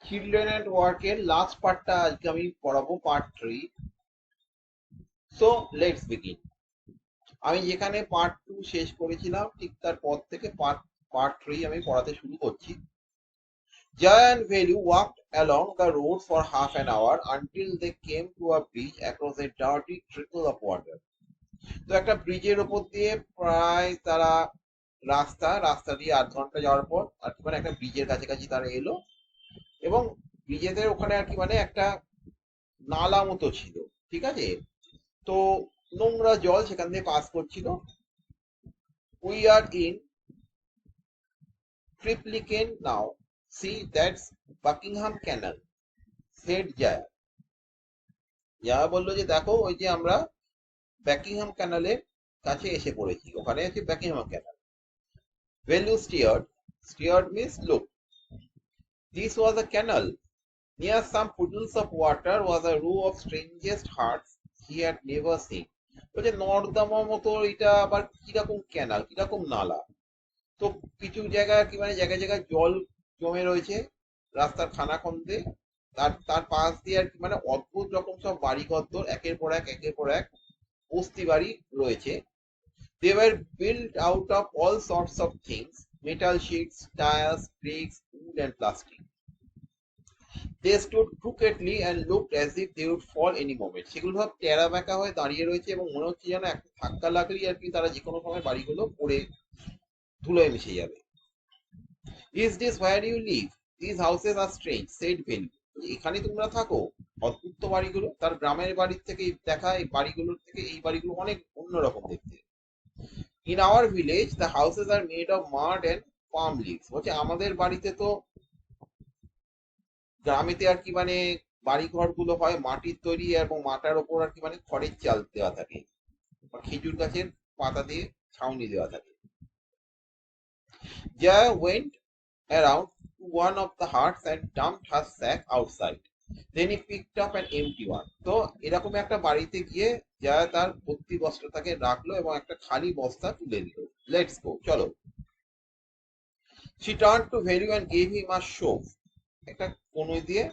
Children এট ওয়ার্কের last পার্টটা আজকে আমি পড়াবো, পার্ট 3। So let's begin. আমি যেখানে পার্ট 2 শেষ করেছিলাম ঠিক তারপর থেকে পার্ট পার্ট 3 আমি পড়াতে শুরু করছি। Jaya and Velu walked along the road for half an hour until they came to a bridge across a dirty trickle of water. তো একটা ব্রিজের ওপর দিয়ে প্রায় তারা রাস্তা দিয়ে 8 ঘন্টা যাওয়ার পর আর কি মানে একটা ব্রিজের কাছাকাছি তারা এলো, এবং ব্রিজেদের ওখানে আর কি মানে একটা নালা মতো ছিল, ঠিক আছে? তো নোংরা জল সেখান দিয়ে পাস করছিল। We are in Triplicane now, see that's Buckingham canal, said Jaya. Jaya বললো যে দেখো, ওই যে আমরা বাকিংহাম ক্যানালের কাছে এসে পড়েছি, ওখানে হচ্ছে Buckingham canal. Value steered, steered means look. This was a canal. Near some puddles of water was a row of strangest hearts he had never seen. বলছে নর্দমার মতো এটা আবার কিরকম ক্যানাল, কিরকম নালা? তো কিছু জায়গায় কি মানে জায়গায় জায়গায় জল জমে রয়েছে রাস্তার খানাখন্দে। তার তার পাশ দিয়ে আর কি মানে অদ্ভুত রকম সব বাড়িঘর একের পর এক বস্তি বাড়ি রয়েছে। They were built out of all sorts of things: metal sheets, tires, bricks, wood and plastic. They stood crookedly and looked as if they would fall any moment. সেগুলো সব টেরা বেঁকা হয়ে দাঁড়িয়ে রয়েছে এবং মনে হচ্ছে যেন একটা ধাক্কা লাগলেই আর কি তারা যে কোনো সময় বাড়িগুলো পড়ে ধুলোয় মিশে যাবে। Is this where you live? These houses are strange, said Velu. এখানে তোমরা থাকো? অদ্ভুত তো বাড়িগুলো। তার গ্রামের বাড়ির থেকে দেখা এই বাড়িগুলোর থেকে এই বাড়িগুলো অনেক অন্যরকম দেখতে। In our village the houses are made of mud and palm leaves. বলছে আমাদের বাড়িতে তো, গ্রামেতে আর কি মানে বাড়ি ঘরগুলো হয় মাটির তৈরি এবং মাটার ওপর আর কি মানে খড়ের চাল দেওয়া থাকে বা খেজুর গাছের পাতা দিয়ে ছাউনি দেওয়া থাকে। Jaya went around to one of the huts and dumped her sack outside. Then he picked up an empty one. তো এরকম একটা বাড়িতে গিয়ে জয়া তার ভর্তি বস্ত্রটাকে রাখলো এবং একটা খালি বস্তা তুলে দিল। লেটস গো, চলো। She turned to Velu and gave him a shove. একটা কনুই দিয়ে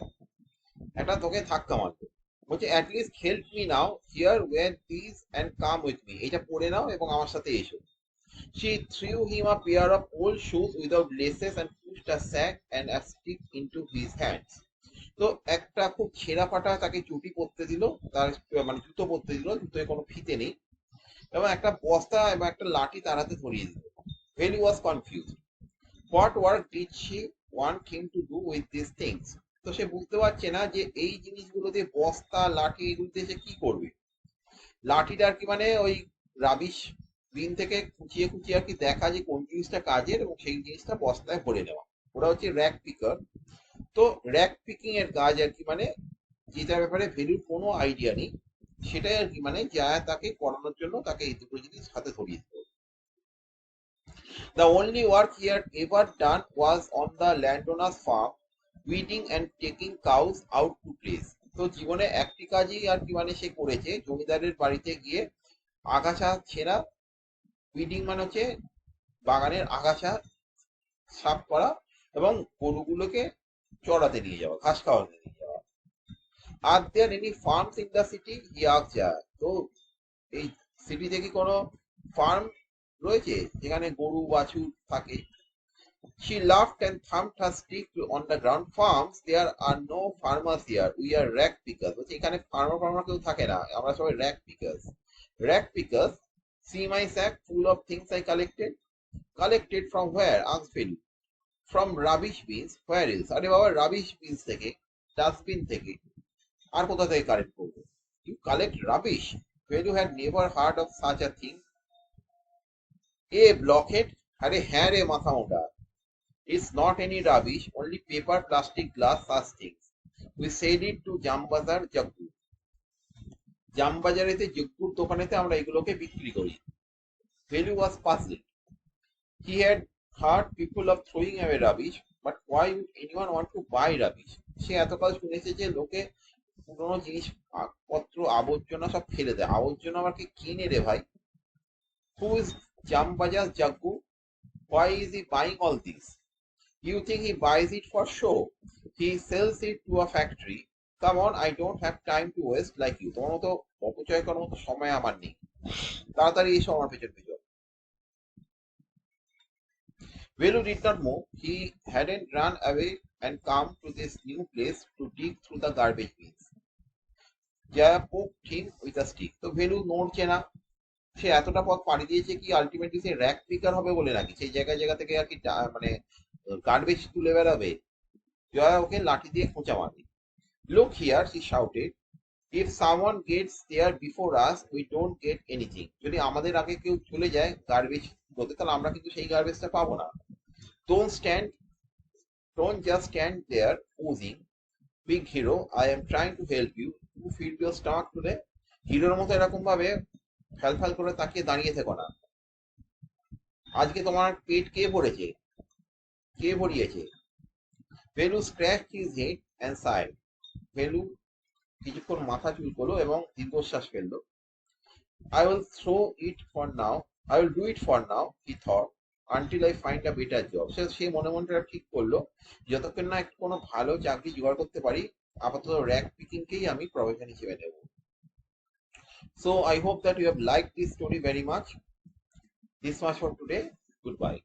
একটা তোকে ধাক্কা মারলো। বলছে at least help me now, here wear these and come with me. এটা পরে নাও এবং আমার সাথে এসো। She threw him a pair of old shoes without laces and pushed a sack and a stick into his hands. তো একটা খুব ছেঁড়া ফাটা তাকে চটি পরতে দিল, তার মানে জুতো পরতে দিল, জুতোয় কোনো ফিতে নেই, এবং একটা বস্তা এবং একটা লাঠি তার হাতে ধরিয়ে দিল। Velu was confused. What work did she want him to do with these things? তো সে বুঝতে পারছে না যে এই জিনিসগুলো দিয়ে, বস্তা লাঠি এগুলো দিয়ে সে কি করবে। লাঠিটা আর কি মানে ওই রাবিশ বিন থেকে খুঁচিয়ে খুঁচিয়ে আর কি দেখা যে কোন জিনিসটা কাজের এবং সেই জিনিসটা বস্তায় ভরে নেওয়া। ওরা হচ্ছে র্যাক পিকার। তো র্যাক পিকিং এর কাজ আর কি মানে যেটার ব্যাপারে ভেলুর কোনো আইডিয়া নেই, সেটাই আর কি মানে যা তাকে করানোর জন্য তাকে এই দুটো জিনিস হাতে ধরিয়ে দিত। The only work he had ever done was on the landowner's farm, weeding and taking cows out to graze. তো জীবনে একটি কাজই আর কি মানে সে করেছে, জমিদারের বাড়িতে গিয়ে আগাছা ছেঁড়া, উইডিং মানে হচ্ছে বাগানের আগাছা সাফ করা, এবং গরুগুলোকে চড়াতে নিয়ে যাওয়া, ঘাস খাওয়াতে নিয়ে যাওয়া। Are there any farms in the city, he asked Jaya. তো এই সিটিতে কি কোনো ফার্ম রয়েছে যেখানে গরু বাছুর থাকে? She laughed and thumped her stick on the ground. Farms? There are no farmers here. We are rag pickers. বলছে এখানে ফার্মার কেউ থাকে না, আমরা সবাই rag pickers. Rag pickers? See my sack full of things I collected. Collected from where? Asked Velu. From rubbish bins. Where else? আরে বাবা, rubbish bins থেকে, ডাস্টবিন থেকে, আর কোথা থেকে কালেক্ট করবো? You collect rubbish? Velu had never heard of such a thing. এ ব্লকহেড, আরে হ্যাঁ রে মাথা মোটা, it's not any rubbish, only paper, plastic, glass, such things. We said it to Jambazar Jaggu. জামবাজারেতে জগ্গুর দোকানেতে আমরা এগুলোকে বিক্রি করি। Velu was puzzled. He had heard people of throwing away rubbish, but why would anyone want to buy rubbish? সে এতকাল শুনেছে যে লোকে পুরোনো জিনিসপত্র আবর্জনা সব ফেলে দেয়, আবর্জনা আবার কি কিনে রে ভাই? Who is Jambazar Jaggu? Why is he buying all this? You think he buys it for show? He sells it to a factory. Come on, I don't have time to waste like you. তোমার মতো অপচয় করার মতো সময় আমার নেই, তাড়াতাড়ি এসো আমার পেছন পেছন। Velu did not move. He hadn't run away and come to this new place to dig through the garbage bins. Jaya poked him with a stick. তো ভেলু নড়ছে না। সে এতটা পথ পাড়ি দিয়েছে কি আলটিমেটলি সে র্যাক পিকার হবে বলে নাকি? সেই জায়গা জায়গা থেকে আর কি মানে গার্বেজ তুলে বেড়াবে? জয়া ওকে লাঠি দিয়ে খোঁচা মারবে। Look here, she shouted. If someone gets there before us, we don't get anything. যদি আমাদের আগে কেউ চলে যায় গার্বেজ বলতে, তাহলে আমরা কিন্তু সেই গার্বেজটা পাবো না। Don't stand, don't just stand there oozing. Big hero, I am trying to help you. You feed your stomach today. হিরোর মতো এরকম ভাবে ফ্যাল ফ্যাল করে তাকিয়ে দাঁড়িয়ে থেকো না। আজকে তোমার পেট কে ভরেছে? কে ভরিয়েছে? ভেলু scratch his head and side. ভেলু কিছুক্ষণ মাথা চুলকোলো এবং দীর্ঘশ্বাস ফেললো। I will throw it for now. I will do it for now, he thought, until I find a better job. সে মনে মনে ঠিক করলো, যতক্ষণ না একটু কোনো ভালো চাকরি জোগাড় করতে পারি, আপাতত র্যাক পিকিংকেই আমি প্রফেশন হিসেবে নেব। So I hope that you have liked this story very much. This much for today. Goodbye.